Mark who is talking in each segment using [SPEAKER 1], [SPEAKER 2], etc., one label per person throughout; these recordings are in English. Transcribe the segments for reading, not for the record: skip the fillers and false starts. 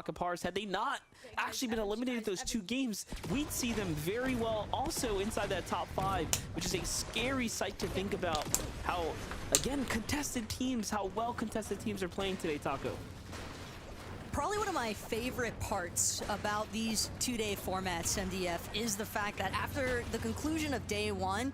[SPEAKER 1] Akapars. Had they not actually been eliminated those 2 games, we'd see them very well also inside that top 5, which is a scary sight to think about how, again, how well contested teams are playing today, Taco.
[SPEAKER 2] Probably one of my favorite parts about these 2-day formats, MDF, is the fact that after the conclusion of day 1,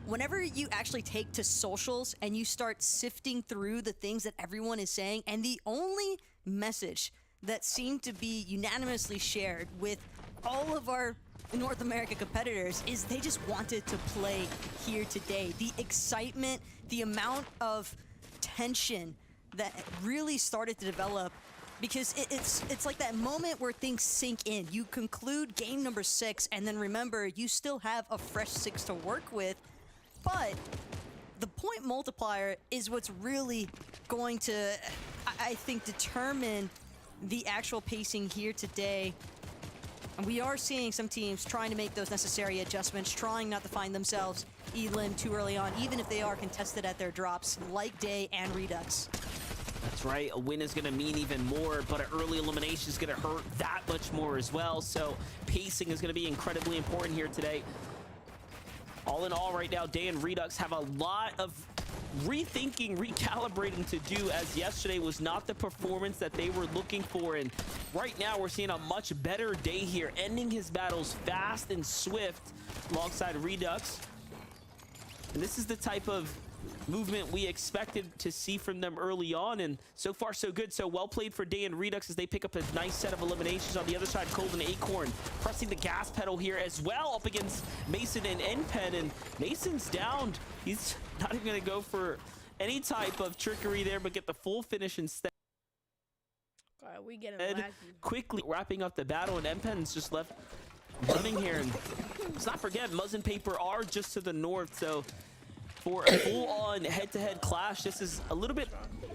[SPEAKER 2] whenever you actually take to socials and you start sifting through the things that everyone is saying, and the only message that seemed to be unanimously shared with all of our North American competitors is they just wanted to play here today. The excitement, the amount of tension that really started to develop, because it's like that moment where things sink in. You conclude game number 6, and then remember, you still have a fresh 6 to work with, but the point multiplier is what's really going to, I think, determine the actual pacing here today. And we are seeing some teams trying to make those necessary adjustments, trying not to find themselves elim too early on, even if they are contested at their drops, like Day and Redux.
[SPEAKER 1] That's right, a win is going to mean even more, but an early elimination is going to hurt that much more as well. So pacing is going to be incredibly important here today. All in all, right now, Day and Redux have a lot of rethinking, recalibrating to do, as yesterday was not the performance that they were looking for. And right now, we're seeing a much better Day here, ending his battles fast and swift alongside Redux. And this is the type of movement we expected to see from them early on, and so far so good. So well played for Day and Redux as they pick up a nice set of eliminations. On the other side, Cold and Acorn pressing the gas pedal here as well up against Mason and NPen, and Mason's downed. He's not even going to go for any type of trickery there, but get the full finish instead.
[SPEAKER 3] We get him
[SPEAKER 1] quickly wrapping up the battle, and NPen's just left running here. And let's not forget, Muzz and Paper are just to the north, so for a full-on head-to-head clash, this is a little bit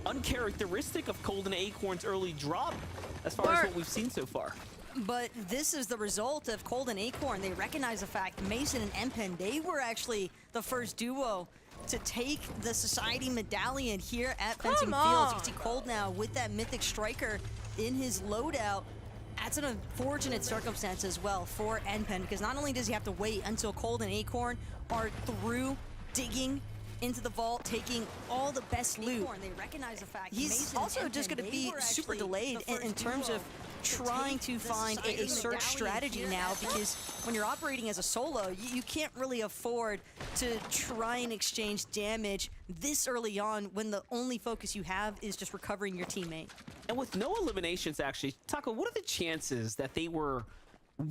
[SPEAKER 1] uncharacteristic of Cold and Acorn's early drop as far as what we've seen so far.
[SPEAKER 2] But this is the result of Cold and Acorn. They recognize the fact Mason and NPen, they were actually the first duo to take the Society Medallion here at Fencing Fields. You see Cold now with that Mythic Striker in his loadout. That's an unfortunate circumstance as well for NPen, because not only does he have to wait until Cold and Acorn are through digging into the vault, taking all the best loot. They recognize the fact he's also just going to be super delayed in terms of trying to find a search strategy now, because when you're operating as a solo, you can't really afford to try and exchange damage this early on when the only focus you have is just recovering your teammate.
[SPEAKER 1] And with no eliminations, actually, Taco, what are the chances that they were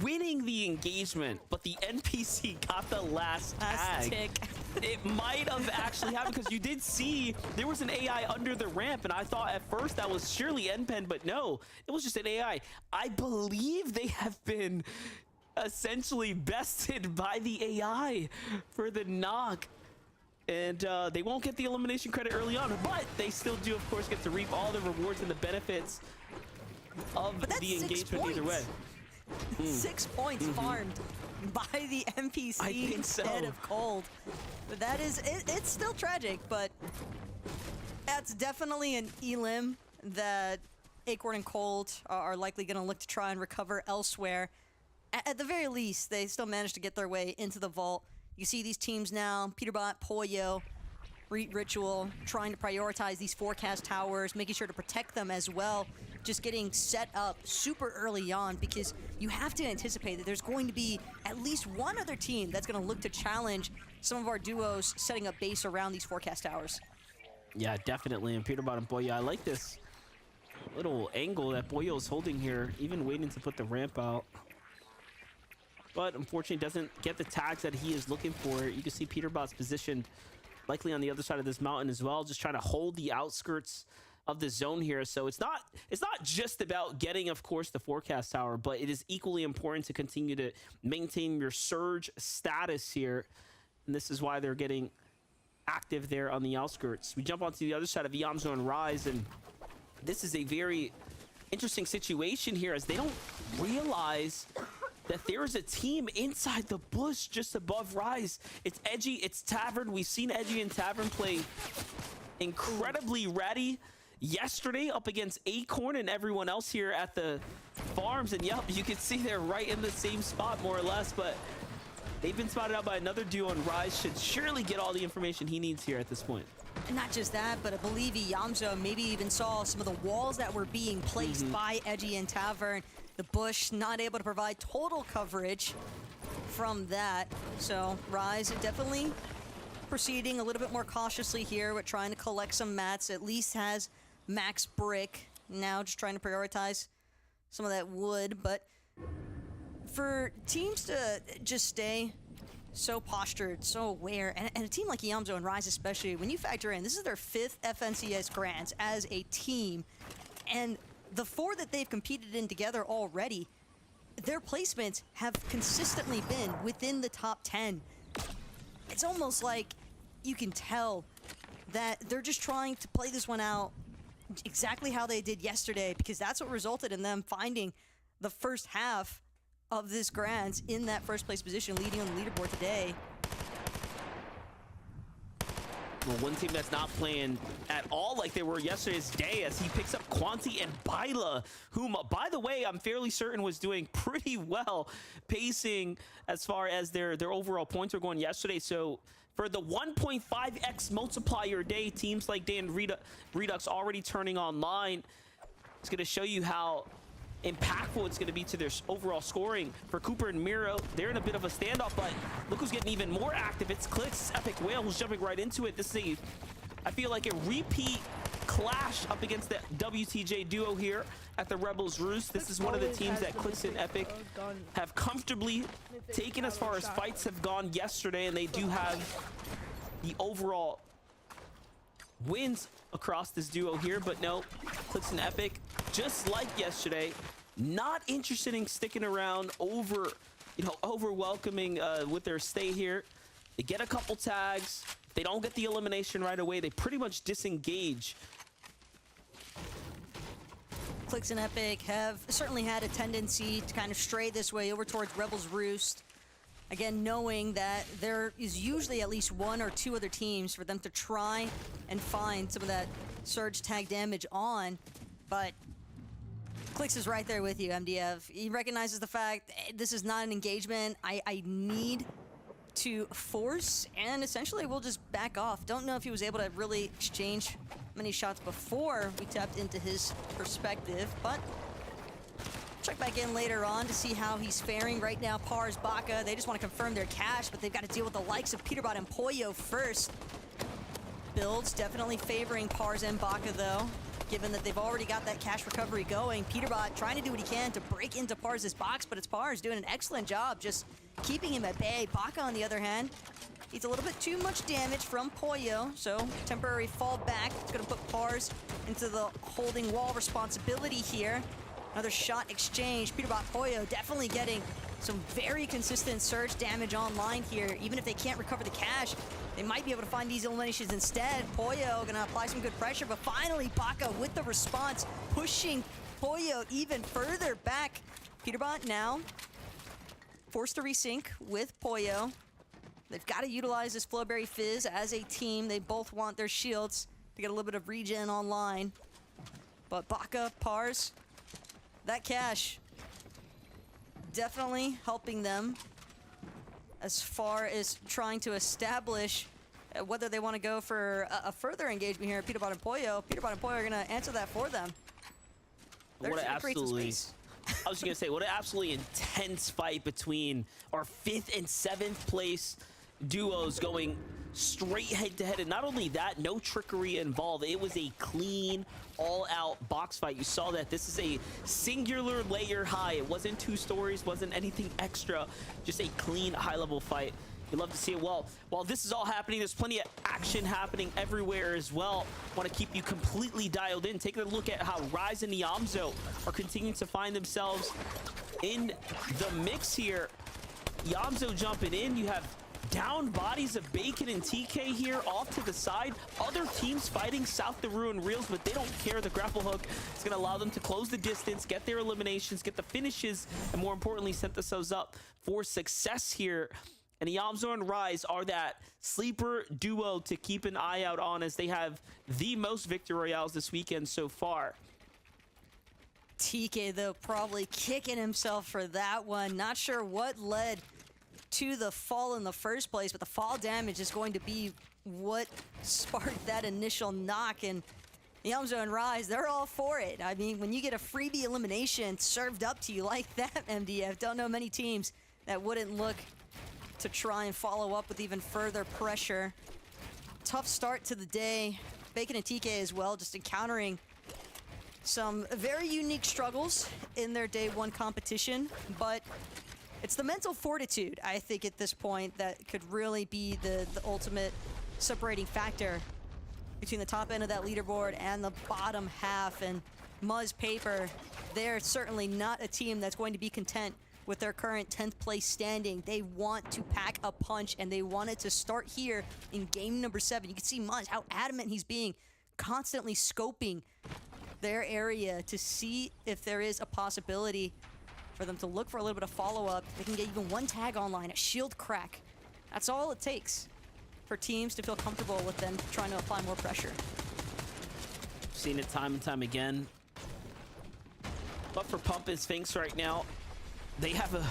[SPEAKER 1] winning the engagement, but the NPC got the last tag? It might have actually happened, because you did see there was an AI under the ramp, and I thought at first that was surely NPen, but no, it was just an AI. I believe they have been essentially bested by the AI for the knock, and they won't get the elimination credit early on, but they still do, of course, get to reap all the rewards and the benefits of the engagement either way.
[SPEAKER 2] 6 points farmed by the NPC instead of Cold. But that is, it's still tragic, but that's definitely an elim that Acorn and Cold are likely going to look to try and recover elsewhere. At the very least, they still managed to get their way into the vault. You see these teams now, Peterbot, Poyo, Ritual, trying to prioritize these forecast towers, making sure to protect them as well. Just getting set up super early on, because you have to anticipate that there's going to be at least one other team that's going to look to challenge some of our duos setting up base around these forecast towers.
[SPEAKER 1] Yeah, definitely. And Peterbot and Poyo, I like this little angle that Boyo is holding here, even waiting to put the ramp out. But unfortunately doesn't get the tags that he is looking for. You can see Peterbot's positioned likely on the other side of this mountain as well, just trying to hold the outskirts of the zone here. So it's not just about getting, of course, the forecast tower, but it is equally important to continue to maintain your surge status here. And this is why they're getting active there on the outskirts. We jump onto the other side of Yamzo and Rise, and this is a very interesting situation here, as they don't realize that there is a team inside the bush just above Rise. It's Edgy, it's Tavern. We've seen Edgy and Tavern play incredibly ready yesterday up against Acorn and everyone else here at the farms, and yep, you can see they're right in the same spot more or less, but they've been spotted out by another duo, and Rise should surely get all the information he needs here at this point.
[SPEAKER 2] And not just that, but I believe Yamzo maybe even saw some of the walls that were being placed by Edgy and Tavern. The bush not able to provide total coverage from that. So Rise definitely proceeding a little bit more cautiously here with trying to collect some mats. At least has max brick. Now just trying to prioritize some of that wood. But for teams to just stay so postured, so aware, and a team like Yamzo and Rise especially, when you factor in, this is their 5th FNCS Grands as a team, and the 4 that they've competed in together already, their placements have consistently been within the top 10. It's almost like you can tell that they're just trying to play this one out exactly how they did yesterday, because that's what resulted in them finding the first half of this Grands in that first place position, leading on the leaderboard today.
[SPEAKER 1] Well, one team that's not playing at all like they were yesterday is Day, as he picks up Quanti and Baila, whom, by the way, I'm fairly certain was doing pretty well pacing as far as their overall points were going yesterday. So for the 1.5x multiplier Day, teams like Day and Redux already turning online. It's going to show you how impactful it's going to be to their overall scoring. For Cooper and Miro, they're in a bit of a standoff, but look who's getting even more active. It's Clicks, Epic Whale, who's jumping right into it. This is I feel like a repeat clash up against the WTJ duo here at the Rebels Roost. This is one of the teams that Clicks and Epic have comfortably taken as far as fights have gone yesterday, and they do have the overall wins across this duo here. But no, Clicks and Epic, just like yesterday, not interested in sticking around over welcoming with their stay here. They get a couple tags. If they don't get the elimination right away, they pretty much disengage.
[SPEAKER 2] Clicks and Epic have certainly had a tendency to kind of stray this way over towards Rebels Roost. Again, knowing that there is usually at least 1 or 2 other teams for them to try and find some of that surge tag damage on. But Clicks is right there with you, MDF. He recognizes the fact this is not an engagement I need to force, and essentially we'll just back off. Don't know if he was able to really exchange many shots before we tapped into his perspective, but check back in later on to see how he's faring. Right now, Pars, Baka, they just want to confirm their cash, but they've got to deal with the likes of Peterbot and Pollo first. Builds definitely favoring Pars and Baka, though, given that they've already got that cash recovery going. Peterbot trying to do what he can to break into Pars' box, but it's Pars doing an excellent job just keeping him at bay. Baka, on the other hand, needs a little bit too much damage from Pollo, so temporary fall back. It's going to put Pars into the holding wall responsibility here. Another shot exchange. Peterbot, Pollo definitely getting some very consistent surge damage online here. Even if they can't recover the cash, they might be able to find these eliminations instead. Pollo gonna apply some good pressure, but finally Baka with the response, pushing Pollo even further back. Peterbot now forced to resync with Pollo. They've got to utilize this Flowberry Fizz as a team. They both want their shields to get a little bit of regen online. But Baka, Pars, that cash definitely helping them as far as trying to establish whether they want to go for a further engagement here. Peterbot and Pollo. Peterbot and Pollo are going to answer that for them.
[SPEAKER 1] What an absolutely, I was just going to say, what an absolutely intense fight between our 5th and 7th place duos going straight head-to-head. And not only that, no trickery involved. It was a clean, all-out box fight. You saw that. This is a singular layer high. It wasn't 2 stories, wasn't anything extra. Just a clean, high-level fight. You love to see it. Well, while this is all happening, there's plenty of action happening everywhere as well. Want to keep you completely dialed in. Take a look at how Rise and Yamzo are continuing to find themselves in the mix here. Yamzo jumping in. You have down bodies of Bacon and TK here off to the side. Other teams fighting south the Ruin Reels, but they don't care. The grapple hook is going to allow them to close the distance, get their eliminations, get the finishes, and more importantly, set themselves up for success here. And Yamzo and Rise are that sleeper duo to keep an eye out on, as they have the most victory royales this weekend so far.
[SPEAKER 2] TK, though, probably kicking himself for that one. Not sure what led to the fall in the first place, but the fall damage is going to be what sparked that initial knock. And Yamzo and Rise, they're all for it. I mean, when you get a freebie elimination served up to you like that, MDF, don't know many teams that wouldn't look to try and follow up with even further pressure. Tough start to the day. Bacon and TK as well, just encountering some very unique struggles in their day one competition, but it's the mental fortitude, I think, at this point that could really be the ultimate separating factor between the top end of that leaderboard and the bottom half. And Muzz Paper, they're certainly not a team that's going to be content with their current 10th place standing. They want to pack a punch, and they wanted to start here in game number 7. You can see Muzz, how adamant he's being, constantly scoping their area to see if there is a possibility for them to look for a little bit of follow-up. They can get even one tag online, a shield crack. That's all it takes for teams to feel comfortable with them trying to apply more pressure.
[SPEAKER 1] Seen it time and time again. But for Pump and Sphinx right now, they have a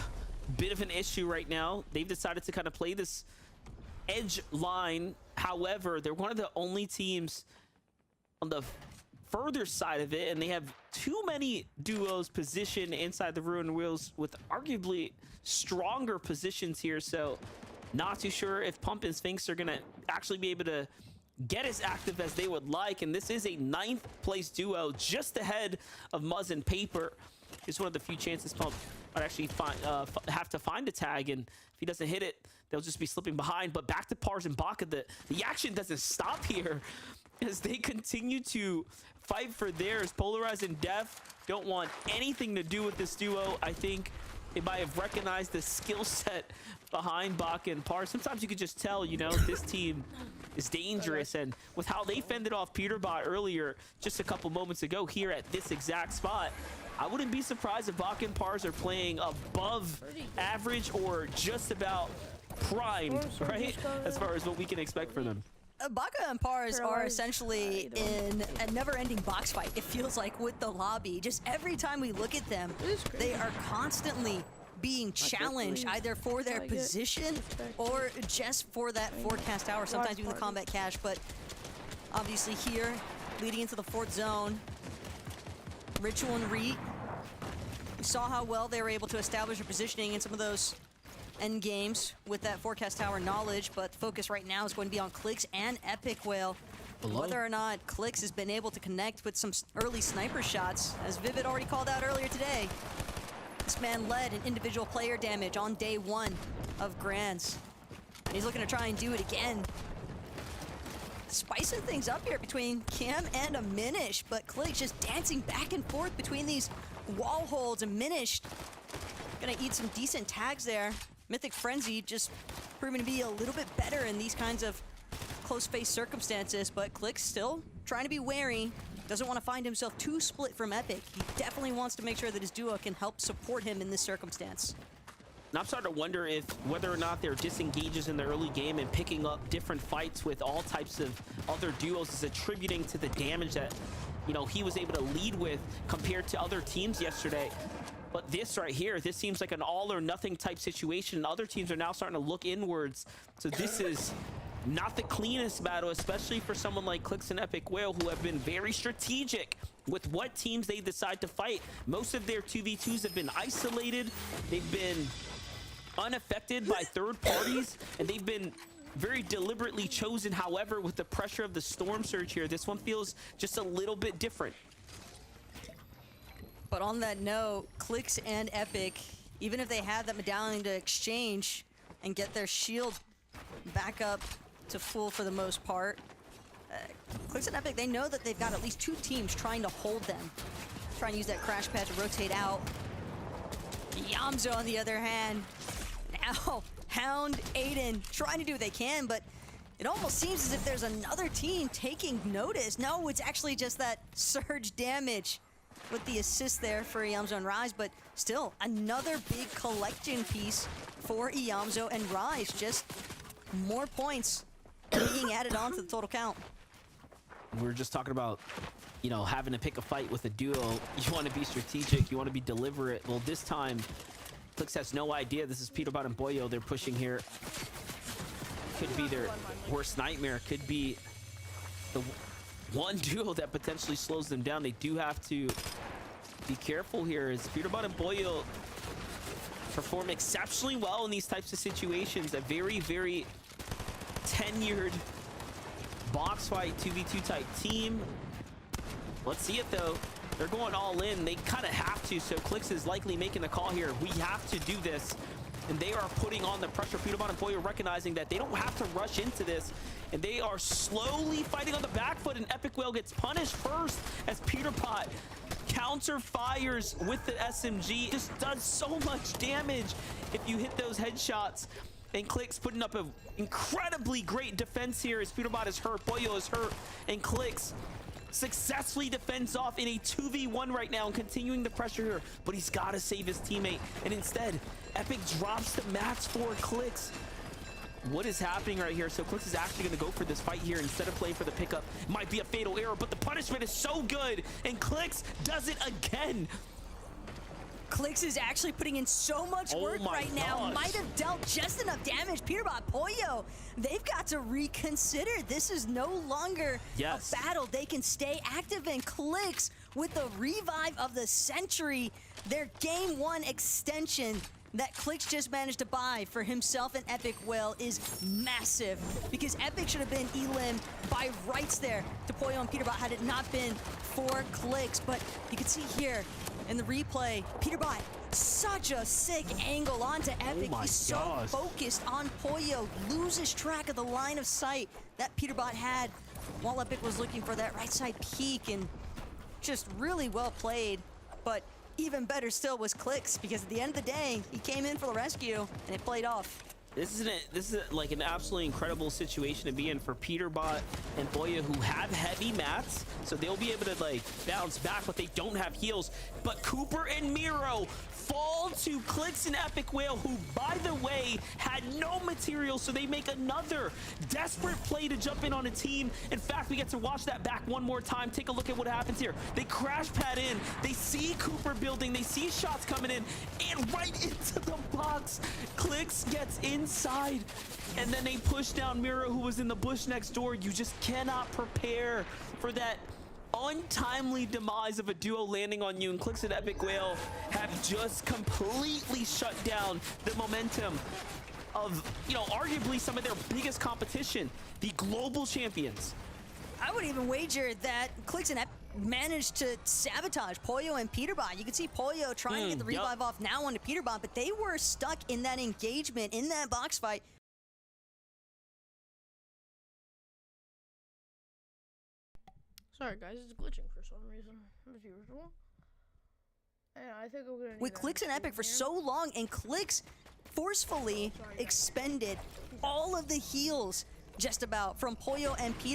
[SPEAKER 1] bit of an issue right now. They've decided to kind of play this edge line. However, they're one of the only teams on the further side of it, and they have too many duos positioned inside the Ruined Wheels with arguably stronger positions here. So not too sure if Pump and Sphinx are gonna actually be able to get as active as they would like. And this is a 9th place duo, just ahead of Muzz and Paper. It's one of the few chances Pump might actually have to find a tag, and if he doesn't hit it, they'll just be slipping behind. But back to Pars and Baka, the action doesn't stop here as they continue to fight for theirs. Polarized and Def don't want anything to do with this duo. I think they might have recognized the skill set behind Baka and Pars. Sometimes you could just tell, you know, this team is dangerous, and with how they fended off Peterbot earlier, just a couple moments ago here at this exact spot, I wouldn't be surprised if Baka and Pars are playing above average or just about prime, right? As far as what we can expect from them.
[SPEAKER 2] Baka and Pars are essentially in a never-ending box fight, it feels like, with the lobby. Just every time we look at them, they are constantly being challenged, either for their position or just for that forecast tower, sometimes even the combat cache. But obviously here, leading into the 4th zone, Ritual and Reet, we saw how well they were able to establish their positioning in some of those end games with that forecast tower knowledge, but the focus right now is going to be on Clix and Epic Whale. Whether or not Clix has been able to connect with some early sniper shots, as Vivid already called out earlier today, this man led in individual player damage on day 1 of Grands, and he's looking to try and do it again. Spicing things up here between Cam and Minish, but Clix just dancing back and forth between these wall holds. And Minish gonna eat some decent tags there. Mythic Frenzy just proving to be a little bit better in these kinds of close-face circumstances, but Clix still trying to be wary. Doesn't want to find himself too split from Epic. He definitely wants to make sure that his duo can help support him in this circumstance.
[SPEAKER 1] And I'm starting to wonder if whether or not their disengages in the early game and picking up different fights with all types of other duos is attributing to the damage that, you know, he was able to lead with compared to other teams yesterday. But this right here, this seems like an all or nothing type situation. And other teams are now starting to look inwards. So this is not the cleanest battle, especially for someone like Clix and Epic Whale, who have been very strategic with what teams they decide to fight. Most of their 2v2s have been isolated. They've been unaffected by third parties, and they've been very deliberately chosen. However, with the pressure of the storm surge here, this one feels just a little bit different.
[SPEAKER 2] But on that note, Clix and Epic, even if they had that medallion to exchange and get their shield back up to full for the most part, Clix and Epic, they know that they've got at least 2 teams trying to hold them, trying to use that crash pad to rotate out. Yamzo, on the other hand, now Hound, Aiden, trying to do what they can, but it almost seems as if there's another team taking notice. No, it's actually just that surge damage with the assist there for Yamzo and Rise, but still another big collection piece for Yamzo and Rise. Just more points being added on to the total count.
[SPEAKER 1] We were just talking about, you know, having to pick a fight with a duo. You want to be strategic. You want to be deliberate. Well, this time, Clix has no idea. This is Peterbot and Boyo. They're pushing here. Could be their worst nightmare. Could be the one duo that potentially slows them down. They do have to be careful here as Peterbot and Boyo perform exceptionally well in these types of situations. A very, very tenured box fight 2v2 type team. Let's see it though. They're going all in. They kind of have to, so Clix is likely making the call here. We have to do this. And they are putting on the pressure. Peterbot and Boyo recognizing that they don't have to rush into this. And they are slowly fighting on the back foot, and Epic Whale gets punished first as Peterbot counter fires with the SMG. Just does so much damage if you hit those headshots. And Clix putting up an incredibly great defense here as Peterbot is hurt, Boyo is hurt, and Clix successfully defends off in a 2v1 right now and continuing the pressure here, but he's got to save his teammate, and instead Epic drops the mats for Clix. What is happening right here? So Clix is actually going to go for this fight here instead of playing for the pickup. Might be a fatal error, but the punishment is so good, and Clix does it again.
[SPEAKER 2] Clix is actually putting in so much work right now. Might have dealt just enough damage. Peterbot, Boyo, they've got to reconsider. This is no longer a battle they can stay active in. Clix with the revive of the century. Their game one extension that Clix just managed to buy for himself and Epic Whale is massive, because Epic should have been elim by rights there to Boyo and Peterbot had it not been for Clix. But you can see here in the replay, Peterbot, such a sick angle onto Epic. He's so focused on Boyo, loses track of the line of sight that Peterbot had while Epic was looking for that right side peek, and just really well played. But even better still was Clix, because at the end of the day, he came in for the rescue and it played off.
[SPEAKER 1] This is like an absolutely incredible situation to be in for Peterbot and Boyo, who have heavy mats, so they'll be able to like bounce back, but they don't have heals. But Cooper and Miro fall to Clix and Epic Whale, who, by the way, had no material, so they make another desperate play to jump in on a team. In fact, we get to watch that back one more time. Take a look at what happens here. They crash pad in, they see Cooper building, they see shots coming in, and right into the box, Clix gets inside, and then they push down Miro, who was in the bush next door. You just cannot prepare for that untimely demise of a duo landing on you, and Clix and Epic Whale have just completely shut down the momentum of, you know, arguably some of their biggest competition, the global champions.
[SPEAKER 2] I would even wager that Clix and Epic managed to sabotage Boyo and Peterbot. You can see Boyo trying to get the revive off now onto Peterbot, but they were stuck in that engagement, in that box fight.
[SPEAKER 3] Sorry guys, it's glitching for some reason, as usual. And I think we're gonna
[SPEAKER 2] with Clix and Epic for so long, and Clix forcefully expended all of the heals just about from Boyo and Peterbot.